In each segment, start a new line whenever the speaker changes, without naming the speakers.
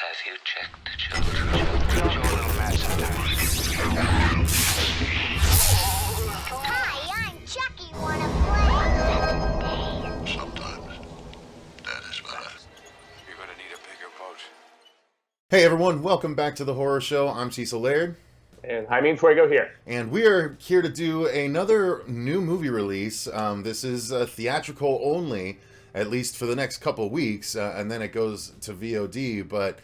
Have you checked the children?
Hi, I'm Chucky. Wanna play?
Sometimes that is better.
You're gonna need a bigger boat.
Hey everyone, welcome back to the Horror Show. I'm Cecil Laird.
And Jaime Fuego here.
And we are here to do another new movie release. This is theatrical only, at least for the next couple weeks, and then it goes to VOD. But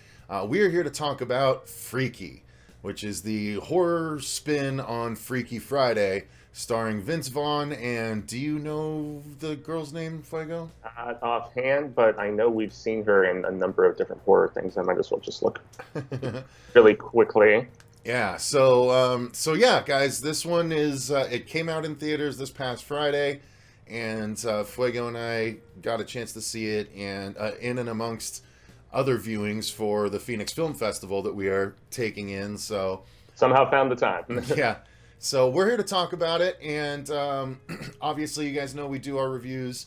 we are here to talk about Freaky, which is the horror spin on Freaky Friday, starring Vince Vaughn. And do you know the girl's name, Fuego?
Not offhand, but I know we've seen her in a number of different horror things. I might as well just look really quickly.
Yeah, so yeah, guys, this one is, it came out in theaters this past Friday, and Fuego and I got a chance to see it and in and amongst other viewings for the Phoenix Film Festival that we are taking in, so...
Somehow found the time.
Yeah, so we're here to talk about it, and obviously you guys know we do our reviews.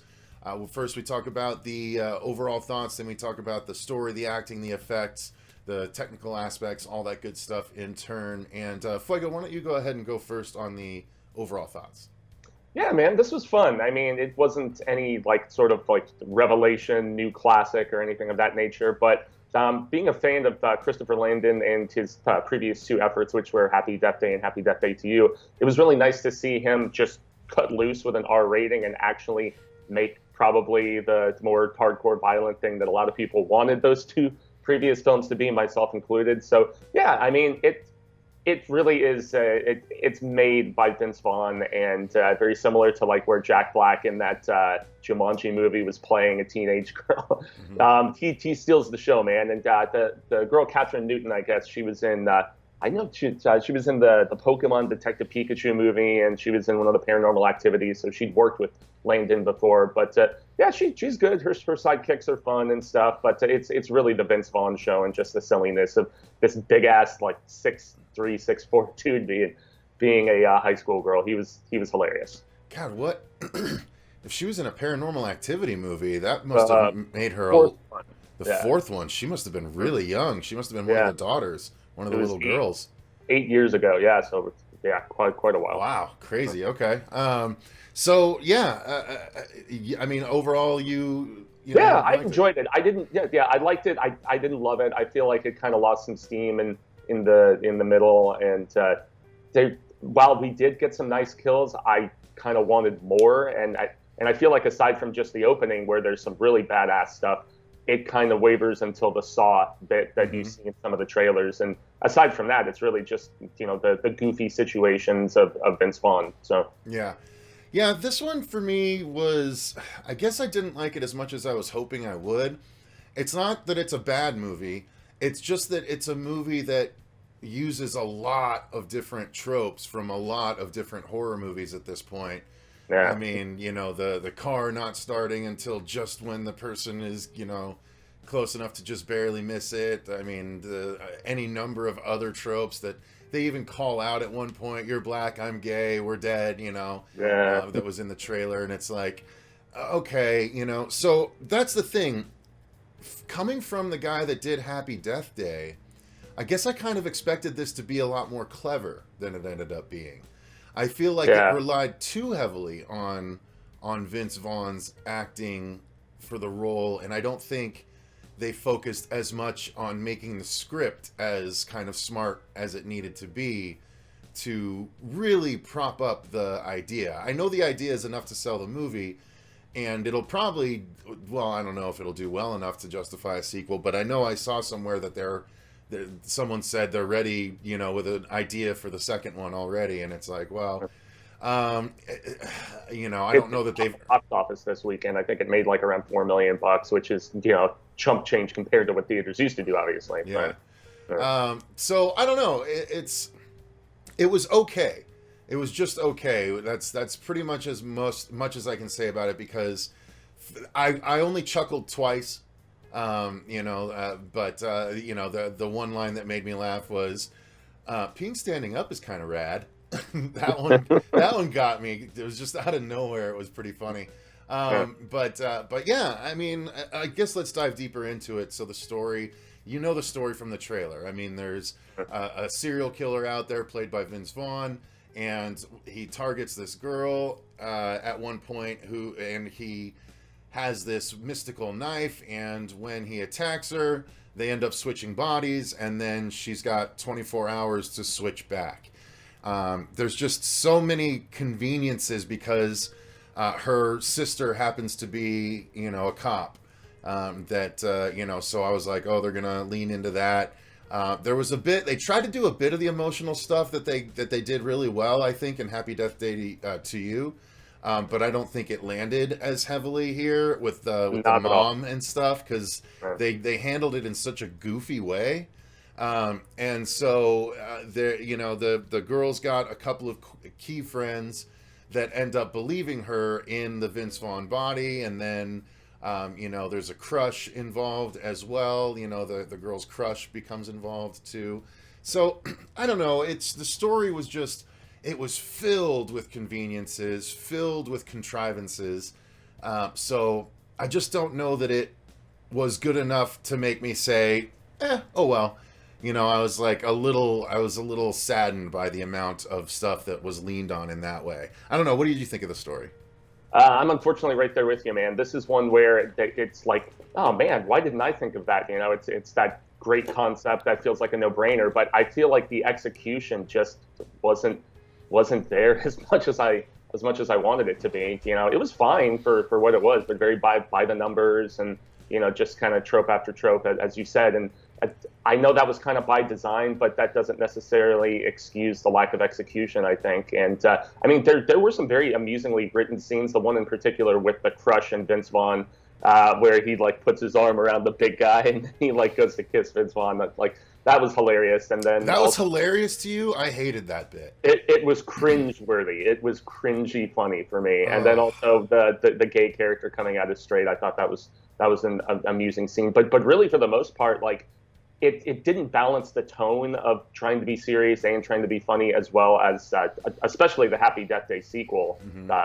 First we talk about the overall thoughts, then we talk about the story, the acting, the effects, the technical aspects, all that good stuff in turn. And Fuego, why don't you go ahead and go first on the overall thoughts?
Yeah, man, this was fun. I mean, it wasn't any sort of revelation, new classic or anything of that nature, but being a fan of Christopher Landon and his previous two efforts, which were Happy Death Day and Happy Death Day to You, it was really nice to see him just cut loose with an R rating and actually make probably the more hardcore violent thing that a lot of people wanted those two previous films to be, myself included. So yeah, I mean, it really is. It's made by Vince Vaughn, and very similar to where Jack Black in that Jumanji movie was playing a teenage girl. Mm-hmm. He steals the show, man. And the girl Catherine Newton, I guess she was in. I know she was in the Pokemon Detective Pikachu movie, and she was in one of the Paranormal Activities. So she'd worked with Langdon before, but yeah, she's good. Her sidekicks are fun and stuff, but it's really the Vince Vaughn show and just the silliness of this big ass 6'3", 6'4" dude being a high school girl. He was hilarious.
God, what if she was in a Paranormal Activity movie? That must have made her fourth one. She must have been really young. She must have been one of the daughters, one of the little girls. 8
years ago, yeah. So yeah, quite a while.
Wow, crazy. Okay. So yeah, I mean, overall,
yeah, I enjoyed it. I didn't. Yeah, I liked it. I didn't love it. I feel like it kind of lost some steam in the middle. And while we did get some nice kills, I kind of wanted more. And I feel like aside from just the opening, where there's some really badass stuff, it kind of wavers until the Saw bit that you see in some of the trailers. And aside from that, it's really just the goofy situations of Vince Vaughn. So
yeah. Yeah, this one for me was, I guess I didn't like it as much as I was hoping I would. It's not that it's a bad movie. It's just that it's a movie that uses a lot of different tropes from a lot of different horror movies at this point. Yeah. I mean, the car not starting until just when the person is, close enough to just barely miss it. I mean, any number of other tropes that they even call out at one point. You're black, I'm gay, we're dead, that was in the trailer. And it's like, okay, so that's the thing. Coming from the guy that did Happy Death Day, I guess I kind of expected this to be a lot more clever than it ended up being. I feel like it relied too heavily on Vince Vaughn's acting for the role, and I don't think they focused as much on making the script as kind of smart as it needed to be to really prop up the idea. I know the idea is enough to sell the movie, and it'll probably, well, I don't know if it'll do well enough to justify a sequel, but I know I saw somewhere that someone said they're ready, with an idea for the second one already, and it's like, well, I don't know that they've
box office this weekend. I think it made around $4 million, which is chump change compared to what theaters used to do, obviously.
Yeah. So I don't know. It was okay. It was just okay. That's pretty much as much as I can say about it, because I only chuckled twice. But the one line that made me laugh was, "Peeing standing up is kind of rad." that one got me. It was just out of nowhere. It was pretty funny. But yeah, I mean, I guess let's dive deeper into it. So the story, you know the story from the trailer. I mean, there's a serial killer out there played by Vince Vaughn, and he targets this girl at one point and he has this mystical knife, and when he attacks her, they end up switching bodies, and then she's got 24 hours to switch back. There's just so many conveniences because her sister happens to be, a cop. So I was like, oh, they're gonna lean into that. There was they tried to do a bit of the emotional stuff that they did really well, I think, in Happy Death Day to You. But I don't think it landed as heavily here with the mom and stuff, because they handled it in such a goofy way. And so the girl's got a couple of key friends that end up believing her in the Vince Vaughn body, and then there's a crush involved as well. The girl's crush becomes involved too. So I don't know. The story was just. It was filled with conveniences, filled with contrivances. So I just don't know that it was good enough to make me say, oh well. I was a little saddened by the amount of stuff that was leaned on in that way. I don't know. What did you think of the story?
I'm unfortunately right there with you, man. This is one where it's like, oh man, why didn't I think of that? It's that great concept that feels like a no-brainer, but I feel like the execution just wasn't there as much as I wanted it to be. It was fine for what it was, but very by the numbers, and just kind of trope after trope, as you said. And I know that was kind of by design, but that doesn't necessarily excuse the lack of execution, I think. And I mean, there were some very amusingly written scenes. The one in particular with the crush and Vince Vaughn, where he puts his arm around the big guy and he goes to kiss Vince Vaughn. That was hilarious. And then
that was hilarious to you? I hated that bit.
It was cringe-worthy. It was cringy funny for me. And then also the gay character coming out as straight, I thought that was an amusing scene. But really, for the most part, it didn't balance the tone of trying to be serious and trying to be funny, as well as especially the Happy Death Day sequel,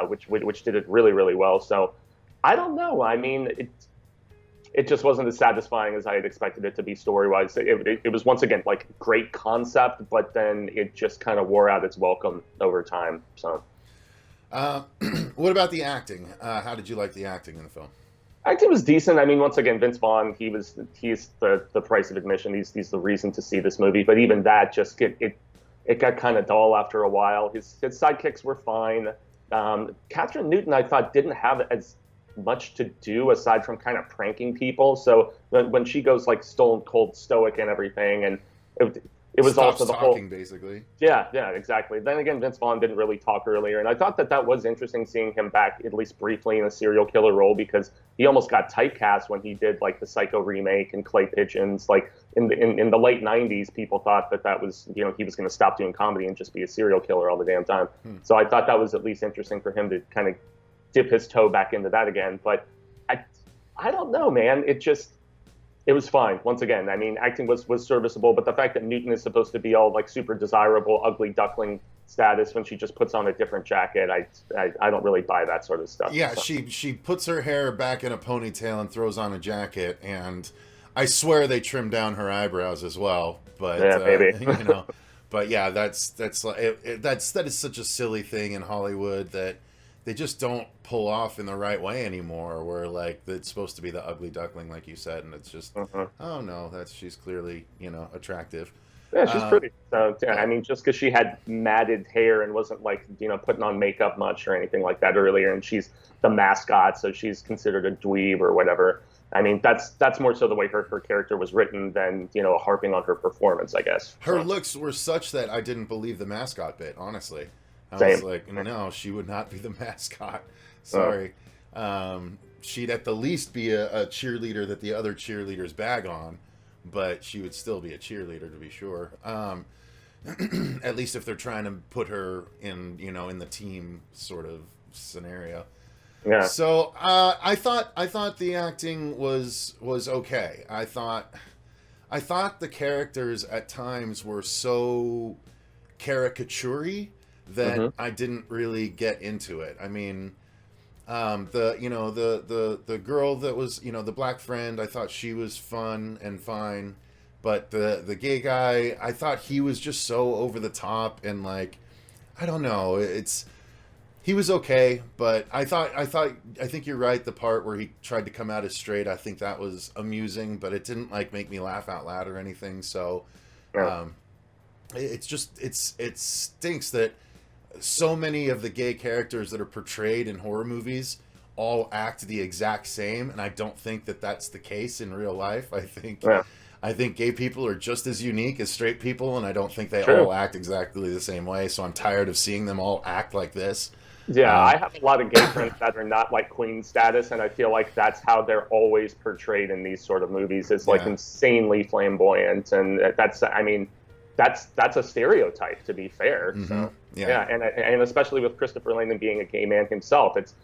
which did it really, really well. So I don't know. I mean, it just wasn't as satisfying as I had expected it to be story-wise. It was, once again, great concept, but then it just kind of wore out its welcome over time. So,
what about the acting? How did you like the acting in the film?
Acting was decent. I mean, once again, Vince Vaughn, he's the price of admission. He's the reason to see this movie. But even that, just it got kind of dull after a while. His sidekicks were fine. Catherine Newton, I thought, didn't have as much to do aside from kind of pranking people. So when she goes stone cold stoic and everything, and it was
Stops
also the
talking,
whole
basically.
Yeah, exactly. Then again, Vince Vaughn didn't really talk earlier, and I thought that was interesting, seeing him back at least briefly in a serial killer role, because he almost got typecast when he did the Psycho remake and Clay Pigeons. In the late '90s, people thought that was he was going to stop doing comedy and just be a serial killer all the damn time. So I thought that was at least interesting for him to kind of dip his toe back into that again. But I don't know, man. It was fine. Once again, I mean, acting was serviceable, but the fact that Newton is supposed to be all super desirable, ugly duckling status when she just puts on a different jacket, I don't really buy that sort of stuff.
Yeah,
so.
she puts her hair back in a ponytail and throws on a jacket, and I swear they trimmed down her eyebrows as well. But
yeah, maybe.
But yeah, that is such a silly thing in Hollywood that they just don't pull off in the right way anymore, where it's supposed to be the ugly duckling, like you said, and it's just oh no, she's clearly attractive.
Yeah, she's pretty. So yeah, I mean, just because she had matted hair and wasn't putting on makeup much or anything like that earlier, and she's the mascot, so she's considered a dweeb or whatever. I mean, that's more so the way her character was written than harping on her performance, I guess.
Her looks were such that I didn't believe the mascot bit, honestly. I
Same.
was like, no, she would not be the mascot. Sorry. She'd at the least be a cheerleader that the other cheerleaders bag on, but she would still be a cheerleader, to be sure. At least if they're trying to put her in, in the team sort of scenario.
Yeah.
So I thought the acting was okay. I thought the characters at times were so caricature-y that I didn't really get into it. I mean, the girl that was the black friend, I thought she was fun and fine. But the gay guy, I thought he was just so over the top, and like, I don't know, he was okay, but I think you're right. The part where he tried to come out as straight, I think that was amusing, but it didn't like make me laugh out loud or anything. So, it stinks that so many of the gay characters that are portrayed in horror movies all act the exact same, and I don't think that that's the case in real life. I think gay people are just as unique as straight people, and I don't think they all act exactly the same way. So I'm tired of seeing them all act like this.
Yeah, I have a lot of gay friends that are not like queen status, and I feel like that's how they're always portrayed in these sort of movies. Is like insanely flamboyant, and that's a stereotype, to be fair.
Mm-hmm.
So
yeah,
and especially with Kristopher Landon being a gay man himself, it's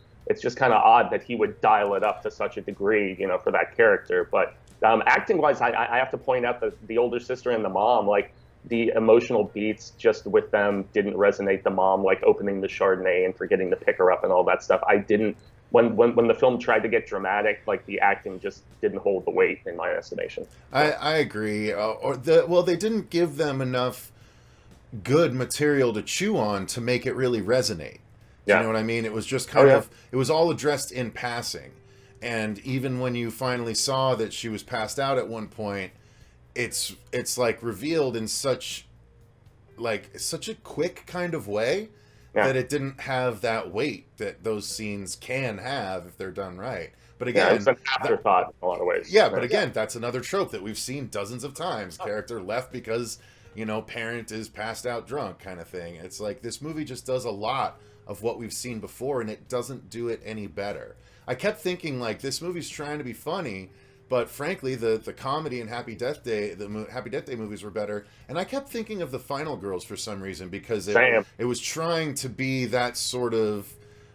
just kind of odd that he would dial it up to such a degree, for that character. But acting wise, I have to point out that the older sister and the mom, like, the emotional beats just with them didn't resonate. The mom, like, opening the Chardonnay and forgetting to pick her up and all that stuff. I didn't, when the film tried to get dramatic, like, the acting just didn't hold the weight in my estimation.
I agree. They didn't give them enough good material to chew on to make it really resonate. You know what I mean? It was just kind of, it was all addressed in passing. And even when you finally saw that she was passed out at one point, it's like revealed in such a quick kind of way that it didn't have that weight that those scenes can have if they're done right. But again,
it's an afterthought in a lot of ways.
Yeah, but again, that's another trope that we've seen dozens of times. Character left because, parent is passed out drunk kind of thing. It's like this movie just does a lot of what we've seen before, and it doesn't do it any better. I kept thinking, like, this movie's trying to be funny, but frankly, the comedy in Happy Death Day, Happy Death Day movies were better. And I kept thinking of The Final Girls for some reason, because it was trying to be that sort of,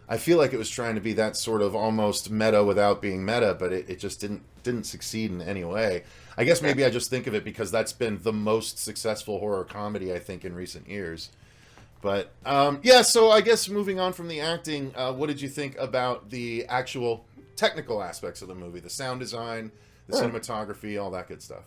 I feel like it was trying to be that sort of almost meta without being meta, but it just didn't succeed in any way. I guess maybe I just think of it because that's been the most successful horror comedy, I think, in recent years. But, so I guess moving on from the acting, what did you think about the actual technical aspects of the movie? The sound design, the cinematography, all that good stuff.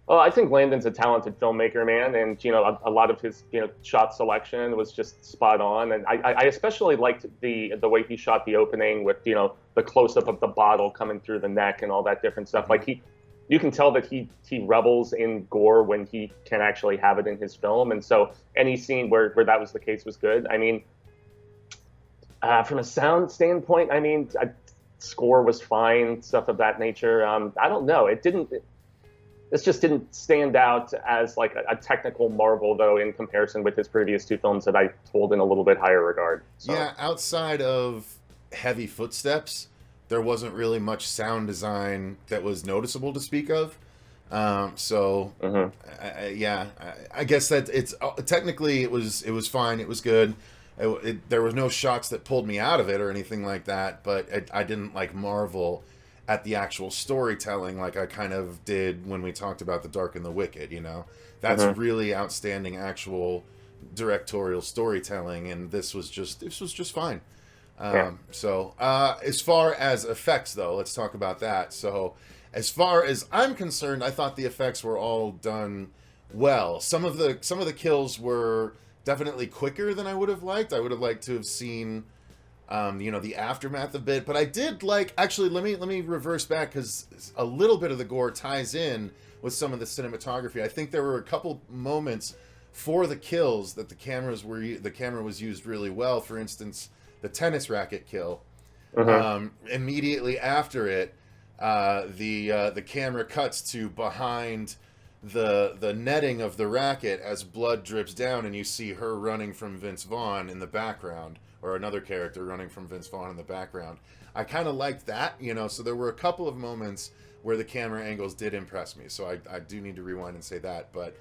Well, I think Landon's a talented filmmaker, man, and a lot of his shot selection was just spot on, and I especially liked the way he shot the opening with the close up of the bottle coming through the neck and all that different stuff. Like you can tell that he revels in gore when he can actually have it in his film, and so any scene where that was the case was good. I mean, from a sound standpoint, score was fine, stuff of that nature. I don't know. This just didn't stand out as like a technical marvel, though, in comparison with his previous two films that I hold in a little bit higher regard. So. Yeah,
outside of heavy footsteps, there wasn't really much sound design that was noticeable to speak of. I guess that it's technically it was fine. It was good. There was no shots that pulled me out of it or anything like that, but I didn't like marvel at the actual storytelling like I kind of did when we talked about The Dark and the Wicked. That's really outstanding actual directorial storytelling, and this was just fine. So as far as effects, though, let's talk about that. So as far as I'm concerned, I thought the effects were all done well. Some of the kills were definitely quicker than I would have liked. I would have liked to have seen, the aftermath a bit. But I did like, actually, let me reverse back, because a little bit of the gore ties in with some of the cinematography. I think there were a couple moments for the kills that the camera was used really well. For instance, the tennis racket kill. Immediately after it, the camera cuts to behind the netting of the racket as blood drips down, and you see her running from Vince Vaughn in the background, or another character running from Vince Vaughn in the background. I kind of liked that, so there were a couple of moments where the camera angles did impress me, so I do need to rewind and say that, but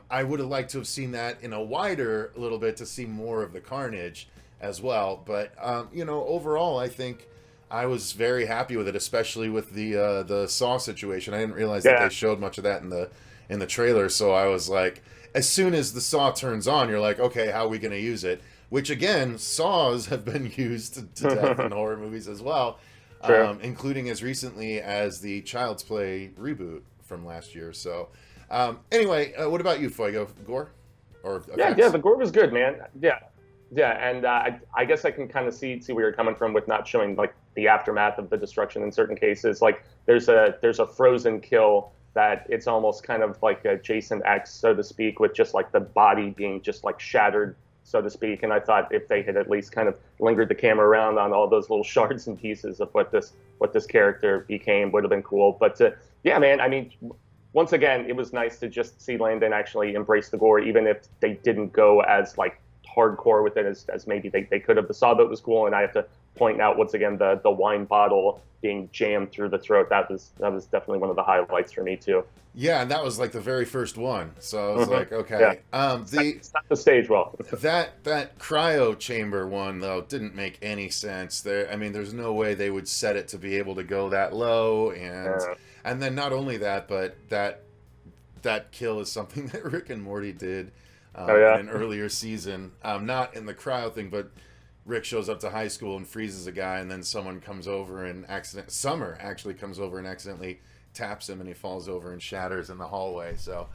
I would have liked to have seen that in a wider little bit to see more of the carnage as well, but overall I think I was very happy with it, especially with the Saw situation. I didn't realize that they showed much of that in the trailer, so I was like, as soon as the Saw turns on, you're like, okay, how are we going to use it? Which, again, Saws have been used to death in horror movies as well, including as recently as the Child's Play reboot from last year. So, Anyway, what about you, Fuego? Gore? Or
Yeah,
effects?
yeah, the gore was good, man. Yeah, yeah, and I guess I can kind of see where you're coming from with not showing like the aftermath of the destruction in certain cases. Like there's a frozen kill that it's almost kind of like a Jason X, so to speak, with just like the body being just like shattered, so to speak. And I thought if they had at least kind of lingered the camera around on all those little shards and pieces of what this character became, would have been cool. But yeah, man, I mean, once again, it was nice to just see Landon actually embrace the gore, even if they didn't go as like hardcore with it as maybe they could have. The sawboat was cool, and I have to point out once again the wine bottle being jammed through the throat. That was definitely one of the highlights for me too.
Yeah, and that was like the very first one. So I was like, okay.
Yeah. Set the stage well.
That cryo chamber one though didn't make any sense. There's no way they would set it to be able to go that low, and then not only that, but that kill is something that Rick and Morty did in an earlier season. Not in the cryo thing, but Rick shows up to high school and freezes a guy, and then someone comes over and Summer actually comes over and accidentally taps him, and he falls over and shatters in the hallway. So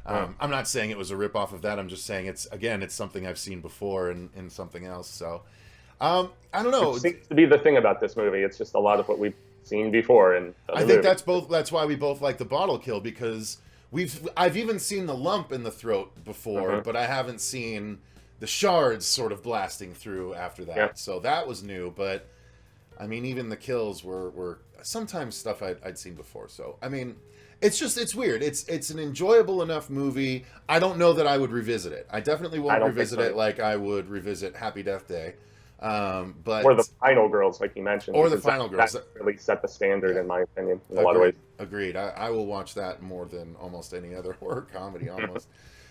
I'm not saying it was a rip off of that. I'm just saying it's something I've seen before in something else. So I don't know.
It seems to be the thing about this movie. It's just a lot of what we've seen before. And
I think that's why we both like the bottle kill, because I've even seen the lump in the throat before, but I haven't seen the shards sort of blasting through after that.
Yeah.
So that was new, but I mean, even the kills were sometimes stuff I'd seen before. So, I mean, it's weird. It's an enjoyable enough movie. I don't know that I would revisit it. I definitely won't revisit it like I would revisit Happy Death Day. But
or the Final Girls, like you mentioned.
Or the Final Girls.
That really set the standard, in my opinion, in a lot of ways.
Agreed. I will watch that more than almost any other horror comedy, almost.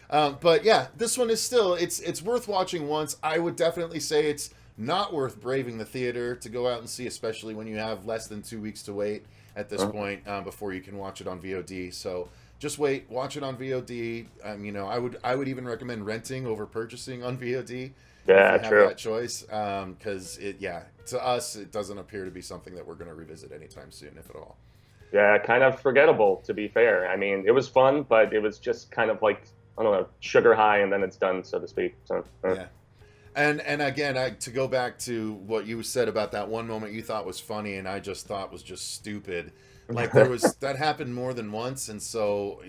But yeah, this one is still, it's worth watching once. I would definitely say it's not worth braving the theater to go out and see, especially when you have less than 2 weeks to wait at this point before you can watch it on VOD. So just wait, watch it on VOD. I would even recommend renting over purchasing on VOD.
Yeah,
if you
true.
have that choice, because to us it doesn't appear to be something that we're going to revisit anytime soon, if at all.
Yeah, kind of forgettable, to be fair. I mean, it was fun, but it was just kind of like, I don't know, sugar high, and then it's done, so to speak. So
yeah. And again, to go back to what you said about that one moment you thought was funny and I just thought was just stupid. Like that happened more than once, and so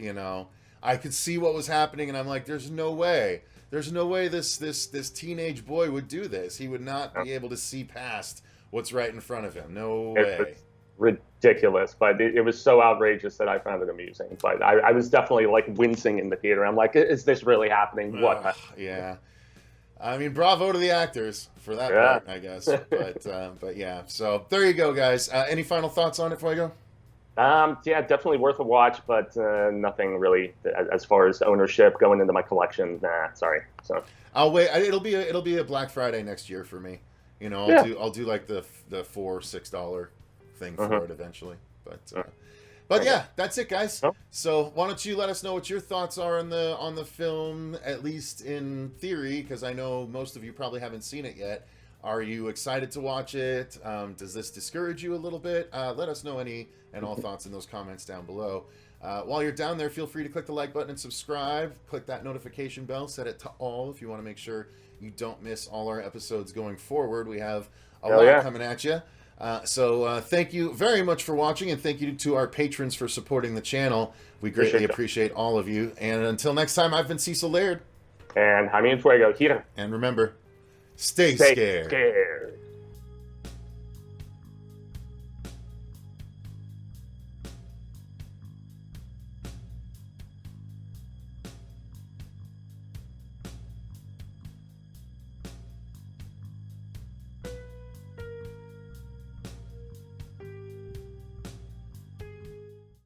I could see what was happening, and I'm like, there's no way this teenage boy would do this. He would not be able to see past what's right in front of him. No way.
It's ridiculous, but it was so outrageous that I found it amusing. But I was definitely like wincing in the theater. I'm like, is this really happening? What?
Yeah. I mean, bravo to the actors for that part, I guess. But yeah. So there you go, guys. Any final thoughts on it before I go?
Yeah, definitely worth a watch, but nothing really as far as ownership going into my collection. Nah, sorry. So
I'll wait. It'll be a Black Friday next year for me. I'll do like the $4-6 thing for it eventually. But yeah, that's it, guys. So why don't you let us know what your thoughts are on the film, at least in theory, because I know most of you probably haven't seen it yet. Are you excited to watch it? Does this discourage you a little bit? Let us know any and all thoughts in those comments down below. While you're down there, feel free to click the like button and subscribe. Click that notification bell. Set it to all if you want to make sure you don't miss all our episodes going forward. We have a lot coming at you. So thank you very much for watching, and thank you to our patrons for supporting the channel. We greatly appreciate all of you. And until next time, I've been Cecil Laird.
And Jaime Fuego here.
And remember, stay scared.